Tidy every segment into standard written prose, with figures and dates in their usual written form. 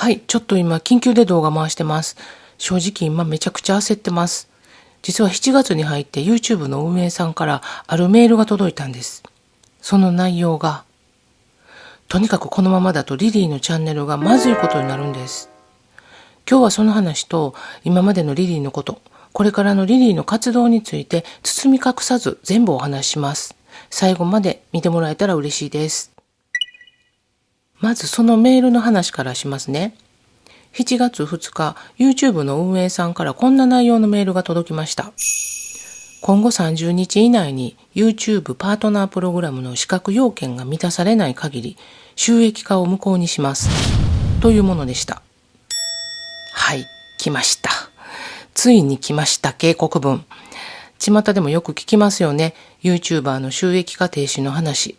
はい、ちょっと今緊急で動画回してます。正直今めちゃくちゃ焦ってます。実は7月に入って YouTube の運営さんからあるメールが届いたんです。その内容が、とにかくこのままだとリリーのチャンネルがまずいことになるんです。今日はその話と今までのリリーのこと、これからのリリーの活動について包み隠さず全部お話しします。最後まで見てもらえたら嬉しいです。まずそのメールの話からしますね。7月2日、YouTube の運営さんからこんな内容のメールが届きました。今後30日以内に YouTube パートナープログラムの資格要件が満たされない限り、収益化を無効にします。というものでした。はい、来ました。ついに来ました、警告文。巷でもよく聞きますよね。YouTuber の収益化停止の話。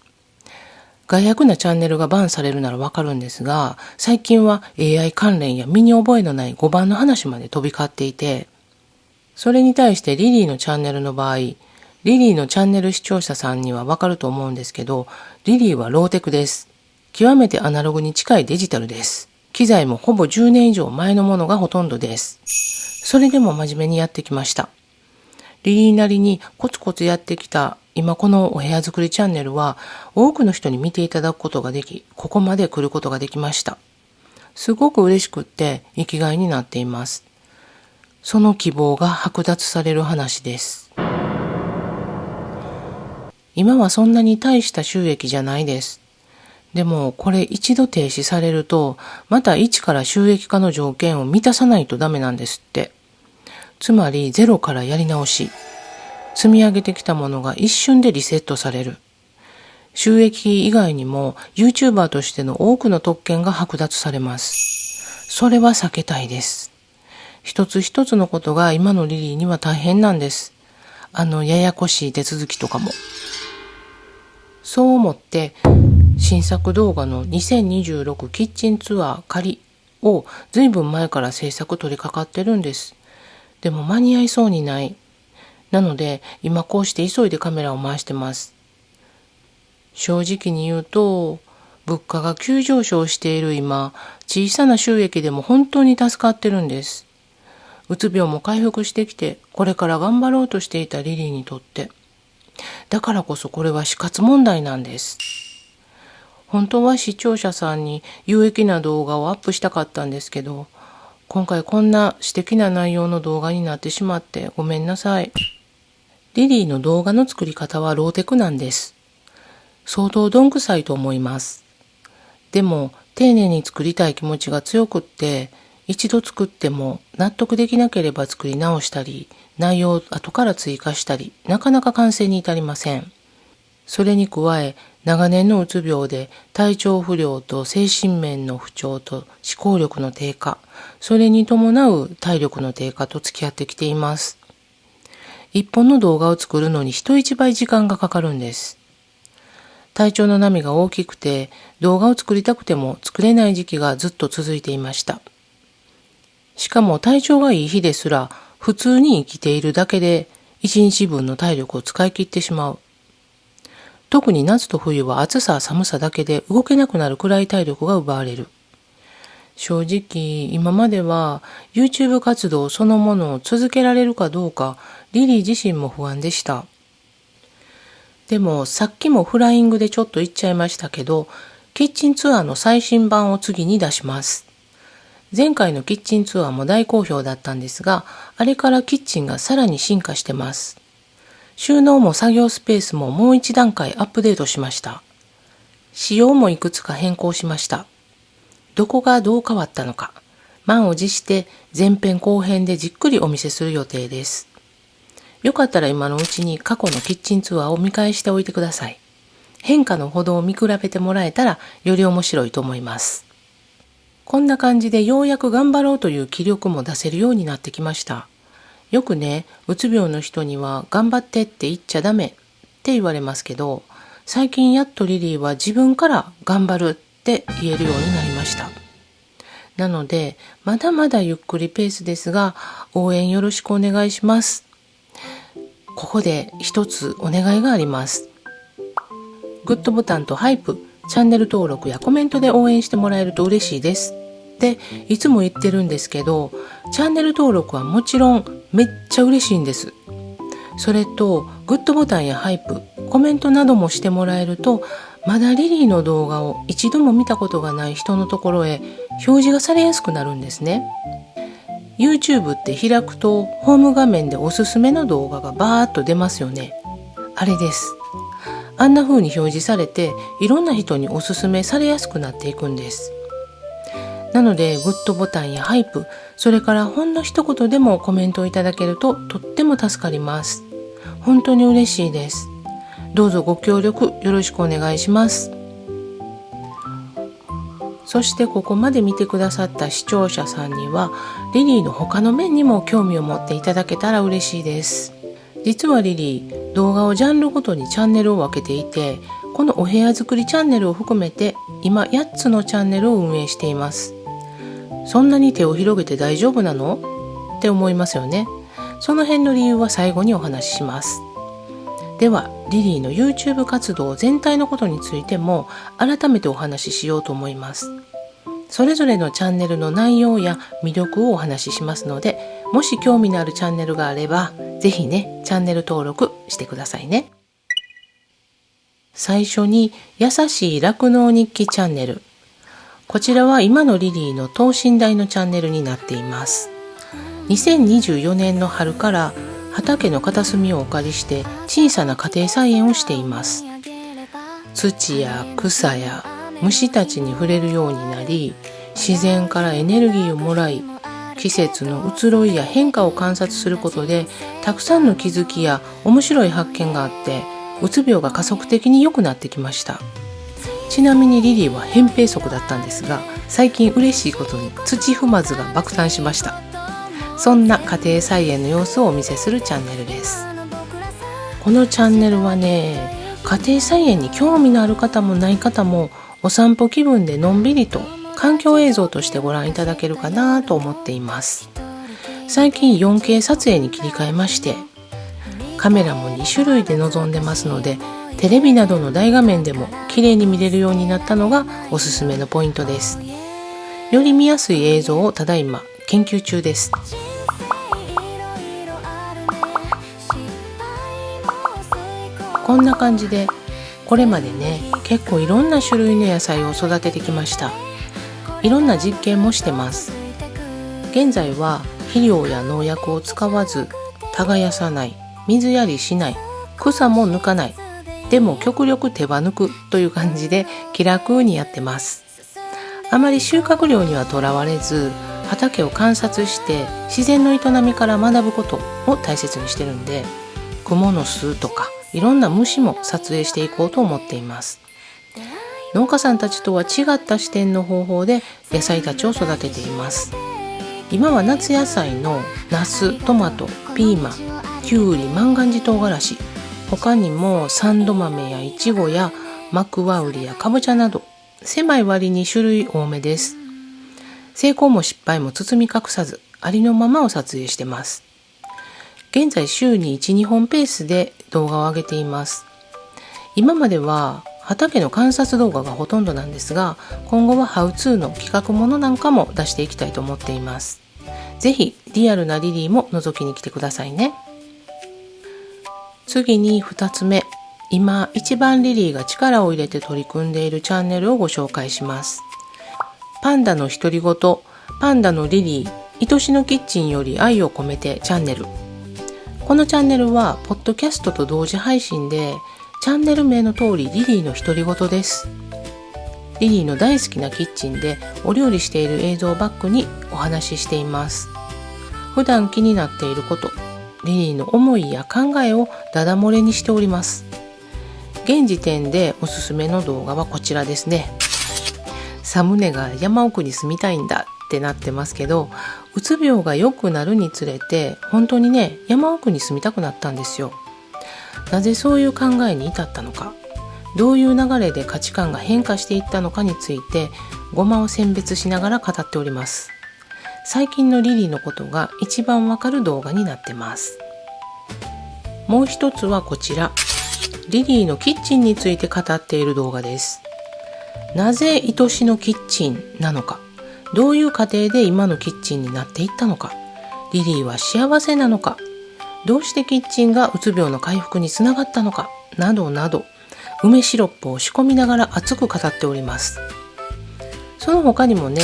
害悪なチャンネルがバンされるならわかるんですが、最近は AI 関連や身に覚えのない誤判の話まで飛び交っていて、それに対してリリーのチャンネルの場合、リリーのチャンネル視聴者さんにはわかると思うんですけど、リリーはローテクです。極めてアナログに近いデジタルです。機材もほぼ10年以上前のものがほとんどです。それでも真面目にやってきました。リリーなりにコツコツやってきた今このお部屋作りチャンネルは多くの人に見ていただくことができ、ここまで来ることができました。すごく嬉しくって生きがいになっています。その希望が剥奪される話です。今はそんなに大した収益じゃないです。でもこれ一度停止されると、また一から収益化の条件を満たさないとダメなんですって。つまりゼロからやり直し。積み上げてきたものが一瞬でリセットされる。収益以外にも YouTuber としての多くの特権が剥奪されます。それは避けたいです。一つ一つのことが今のリリーには大変なんです。ややこしい手続きとかも。そう思って新作動画の2026キッチンツアー仮をずいぶん前から制作取り掛かってるんです。でも間に合いそうにない。なので今こうして急いでカメラを回してます。正直に言うと、物価が急上昇している今、小さな収益でも本当に助かってるんです。うつ病も回復してきて、これから頑張ろうとしていたリリーにとって。だからこそこれは死活問題なんです。本当は視聴者さんに有益な動画をアップしたかったんですけど、今回こんな私的な内容の動画になってしまってごめんなさい。リリーの動画の作り方はローテクなんです。相当どんくさいと思います。でも丁寧に作りたい気持ちが強くって、一度作っても納得できなければ作り直したり、内容を後から追加したり、なかなか完成に至りません。それに加え、長年のうつ病で体調不良と精神面の不調と思考力の低下、それに伴う体力の低下と付き合ってきています。一本の動画を作るのに人一倍時間がかかるんです。体調の波が大きくて、動画を作りたくても作れない時期がずっと続いていました。しかも体調がいい日ですら、普通に生きているだけで一日分の体力を使い切ってしまう。特に夏と冬は暑さ寒さだけで動けなくなるくらい体力が奪われる。正直今までは YouTube 活動そのものを続けられるかどうかリリー自身も不安でした。でもさっきもフライングでちょっと言っちゃいましたけど、キッチンツアーの最新版を次に出します。前回のキッチンツアーも大好評だったんですが、あれからキッチンがさらに進化してます。収納も作業スペースももう一段階アップデートしました。仕様もいくつか変更しました。どこがどう変わったのか、満を持して前編後編でじっくりお見せする予定です。よかったら今のうちに過去のキッチンツアーを見返しておいてください。変化のほどを見比べてもらえたらより面白いと思います。こんな感じでようやく頑張ろうという気力も出せるようになってきました。よくね、うつ病の人には頑張ってって言っちゃダメって言われますけど、最近やっとリリーは自分から頑張るって言えるようになりました。なので、まだまだゆっくりペースですが、応援よろしくお願いします。ここで一つお願いがあります。グッドボタンとハイプ、チャンネル登録やコメントで応援してもらえると嬉しいです。っていつも言ってるんですけど、チャンネル登録はもちろんめっちゃ嬉しいんです。それとグッドボタンやハイプ、コメントなどもしてもらえると、まだリリーの動画を一度も見たことがない人のところへ表示がされやすくなるんですね。YouTube って開くとホーム画面でおすすめの動画がバーッと出ますよね。あれです。あんな風に表示されて、いろんな人におすすめされやすくなっていくんです。なのでグッドボタンやハイプ、それからほんの一言でもコメントをいただけるととっても助かります。本当に嬉しいです。どうぞご協力よろしくお願いします。そしてここまで見てくださった視聴者さんには、リリーの他の面にも興味を持っていただけたら嬉しいです。実はリリー、動画をジャンルごとにチャンネルを分けていて、このお部屋作りチャンネルを含めて今8つのチャンネルを運営しています。そんなに手を広げて大丈夫なのって思いますよね。その辺の理由は最後にお話しします。ではリリーの YouTube 活動全体のことについても改めてお話ししようと思います。それぞれのチャンネルの内容や魅力をお話ししますので、もし興味のあるチャンネルがあればぜひね、チャンネル登録してくださいね。最初に優しい酪農日記チャンネル。こちらは今のリリーの等身大のチャンネルになっています。2024年の春から畑の片隅をお借りして小さな家庭菜園をしています。土や草や虫たちに触れるようになり、自然からエネルギーをもらい、季節の移ろいや変化を観察することでたくさんの気づきや面白い発見があって、うつ病が加速的に良くなってきました。ちなみにリリーは扁平足だったんですが、最近嬉しいことに土踏まずが爆誕しました。そんな家庭菜園の様子をお見せするチャンネルです。このチャンネルはね、家庭菜園に興味のある方もない方もお散歩気分でのんびりと環境映像としてご覧いただけるかなと思っています。最近 4K 撮影に切り替えまして、カメラも2種類で臨んでますので、テレビなどの大画面でも綺麗に見れるようになったのがおすすめのポイントです。より見やすい映像をただいま研究中です。こんな感じでこれまでね、結構いろんな種類の野菜を育ててきました。いろんな実験もしてます。現在は肥料や農薬を使わず、耕さない、水やりしない、草も抜かない、でも極力手羽抜くという感じで気楽にやってます。あまり収穫量にはとらわれず、畑を観察して自然の営みから学ぶことを大切にしてるんで、クモの巣とかいろんな虫も撮影していこうと思っています。農家さんたちとは違った視点の方法で野菜たちを育てています。今は夏野菜のナス、トマト、ピーマン、キュウリ、万願寺唐辛子、他にもサンド豆やイチゴやマクワウリやカボチャなど狭い割に種類多めです。成功も失敗も包み隠さずありのままを撮影してます。現在週に 1,2 本ペースで動画を上げています。今までは畑の観察動画がほとんどなんですが、今後はハウツーの企画ものなんかも出していきたいと思っています。ぜひリアルなリリーも覗きに来てくださいね。次に2つ目、今一番リリーが力を入れて取り組んでいるチャンネルをご紹介します。パンダの独り言、パンダのリリー、愛しのキッチンより愛を込めてチャンネル。このチャンネルはポッドキャストと同時配信で、チャンネル名の通りリリーの独り言です。リリーの大好きなキッチンでお料理している映像をバックにお話ししています。普段気になっていること、リリーの思いや考えをダダ漏れにしております。現時点でおすすめの動画はこちらですね。サムネが山奥に住みたいんだってなってますけど、うつ病が良くなるにつれて本当にね、山奥に住みたくなったんですよ。なぜそういう考えに至ったのか、どういう流れで価値観が変化していったのかについてごまを選別しながら語っております。最近のリリーのことが一番わかる動画になってます。もう一つはこちら、リリーのキッチンについて語っている動画です。なぜ愛しのキッチンなのか、どういう過程で今のキッチンになっていったのか、リリーは幸せなのか、どうしてキッチンがうつ病の回復につながったのか、などなど、梅シロップを仕込みながら熱く語っております。その他にもね、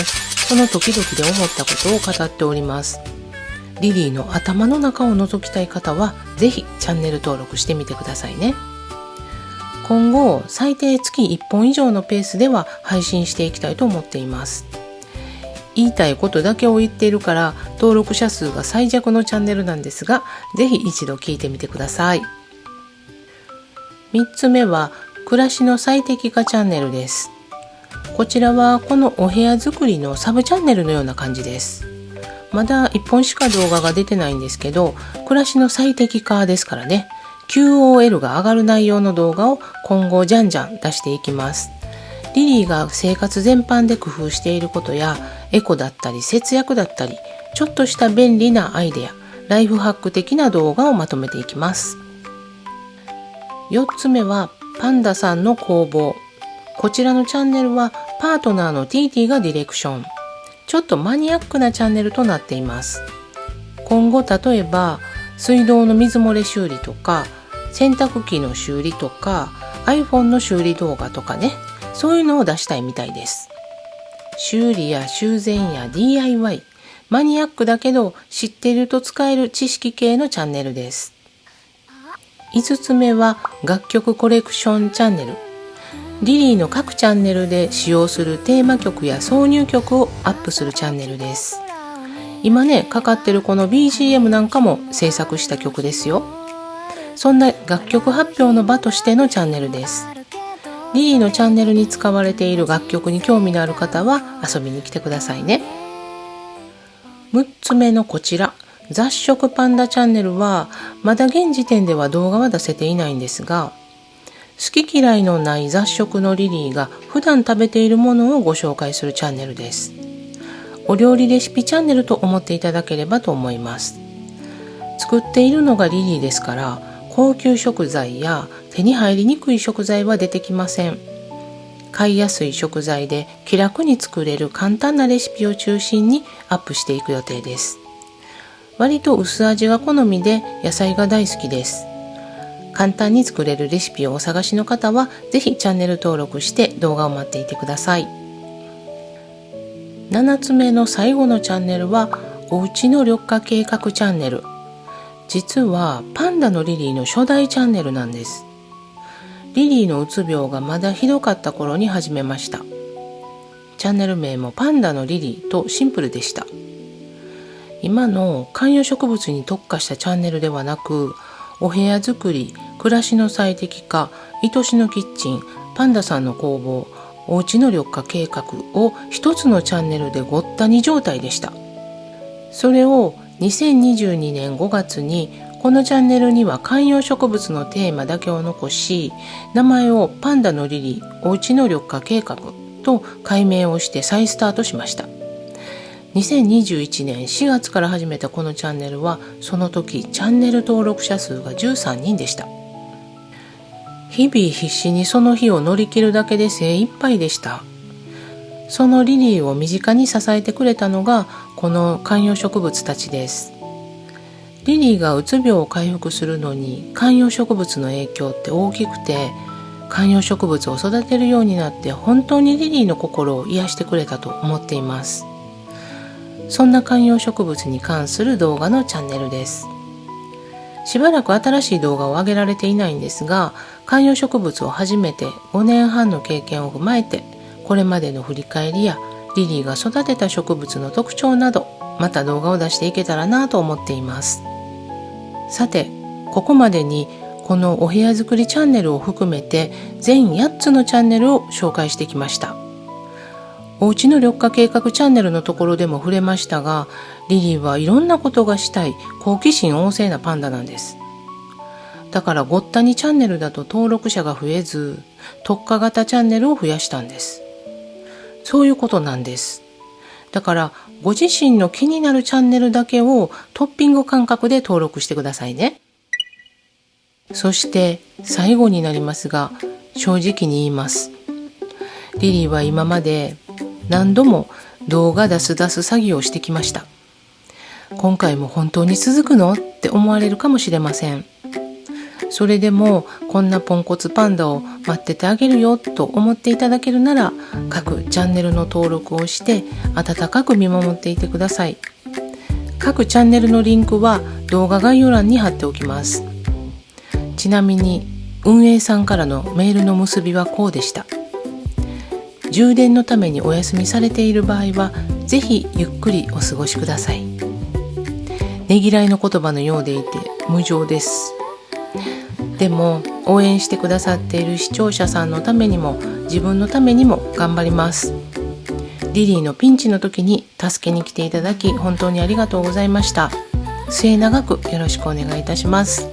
その時々で思ったことを語っております。リリーの頭の中を覗きたい方は、ぜひチャンネル登録してみてくださいね。今後、最低月1本以上のペースでは配信していきたいと思っています。言いたいことだけを言っているから、登録者数が最弱のチャンネルなんですが、ぜひ一度聞いてみてください。3つ目は、暮らしの最適化チャンネルです。こちらはこのお部屋作りのサブチャンネルのような感じです。まだ1本しか動画が出てないんですけど、暮らしの最適化ですからね、QOL が上がる内容の動画を今後じゃんじゃん出していきます。リリーが生活全般で工夫していることや、エコだったり節約だったり、ちょっとした便利なアイデア、ライフハック的な動画をまとめていきます。4つ目はパンダさんの工房。こちらのチャンネルはパートナーの TT がディレクション。ちょっとマニアックなチャンネルとなっています。今後例えば水道の水漏れ修理とか、洗濯機の修理とか、 iPhone の修理動画とかね、そういうのを出したいみたいです。修理や修繕や DIY、 マニアックだけど知っていると使える知識系のチャンネルです。5つ目は楽曲コレクションチャンネル。リリーの各チャンネルで使用するテーマ曲や挿入曲をアップするチャンネルです。今ね、かかってるこの BGM なんかも制作した曲ですよ。そんな楽曲発表の場としてのチャンネルです。リリーのチャンネルに使われている楽曲に興味のある方は遊びに来てくださいね。6つ目のこちら、雑食パンダチャンネルはまだ現時点では動画は出せていないんですが、好き嫌いのない雑食のリリーが普段食べているものをご紹介するチャンネルです。お料理レシピチャンネルと思っていただければと思います。作っているのがリリーですから、高級食材や手に入りにくい食材は出てきません。買いやすい食材で気楽に作れる簡単なレシピを中心にアップしていく予定です。割と薄味が好みで野菜が大好きです。簡単に作れるレシピをお探しの方は、ぜひチャンネル登録して動画を待っていてください。7つ目の最後のチャンネルは、おうちの緑化計画チャンネル。実はパンダのリリーの初代チャンネルなんです。リリーのうつ病がまだひどかった頃に始めました。チャンネル名もパンダのリリーとシンプルでした。今の観葉植物に特化したチャンネルではなく、お部屋作り、暮らしの最適化、愛しのキッチン、パンダさんの工房、おうちの緑化計画を一つのチャンネルでごったに状態でした。それを2022年5月にこのチャンネルには観葉植物のテーマだけを残し、名前をパンダのリリー、おうちの緑化計画と改名をして再スタートしました。2021年4月から始めたこのチャンネルは、その時チャンネル登録者数が13人でした。日々必死にその日を乗り切るだけで精一杯でした。そのリリーを身近に支えてくれたのがこの観葉植物たちです。リリーがうつ病を回復するのに観葉植物の影響って大きくて、観葉植物を育てるようになって本当にリリーの心を癒してくれたと思っています。そんな観葉植物に関する動画のチャンネルです。しばらく新しい動画を上げられていないんですが、観葉植物を始めて5年半の経験を踏まえて、これまでの振り返りやリリーが育てた植物の特徴など、また動画を出していけたらなと思っています。さて、ここまでにこのお部屋作りチャンネルを含めて全8つのチャンネルを紹介してきました。おうちの緑化計画チャンネルのところでも触れましたが、リリーはいろんなことがしたい好奇心旺盛なパンダなんです。だからごったにチャンネルだと登録者が増えず、特化型チャンネルを増やしたんです。そういうことなんです。だからご自身の気になるチャンネルだけをトッピング感覚で登録してくださいね。そして最後になりますが、正直に言います。リリーは今まで何度も動画出す詐欺をしてきました。今回も本当に続くのって思われるかもしれません。それでもこんなポンコツパンダを待っててあげるよと思っていただけるなら、各チャンネルの登録をして温かく見守っていてください。各チャンネルのリンクは動画概要欄に貼っておきます。ちなみに運営さんからのメールの結びはこうでした。充電のためにお休みされている場合はぜひゆっくりお過ごしください。ねぎらいの言葉のようでいて無情です。でも応援してくださっている視聴者さんのためにも自分のためにも頑張ります。リリーのピンチの時に助けに来ていただき本当にありがとうございました。末永くよろしくお願いいたします。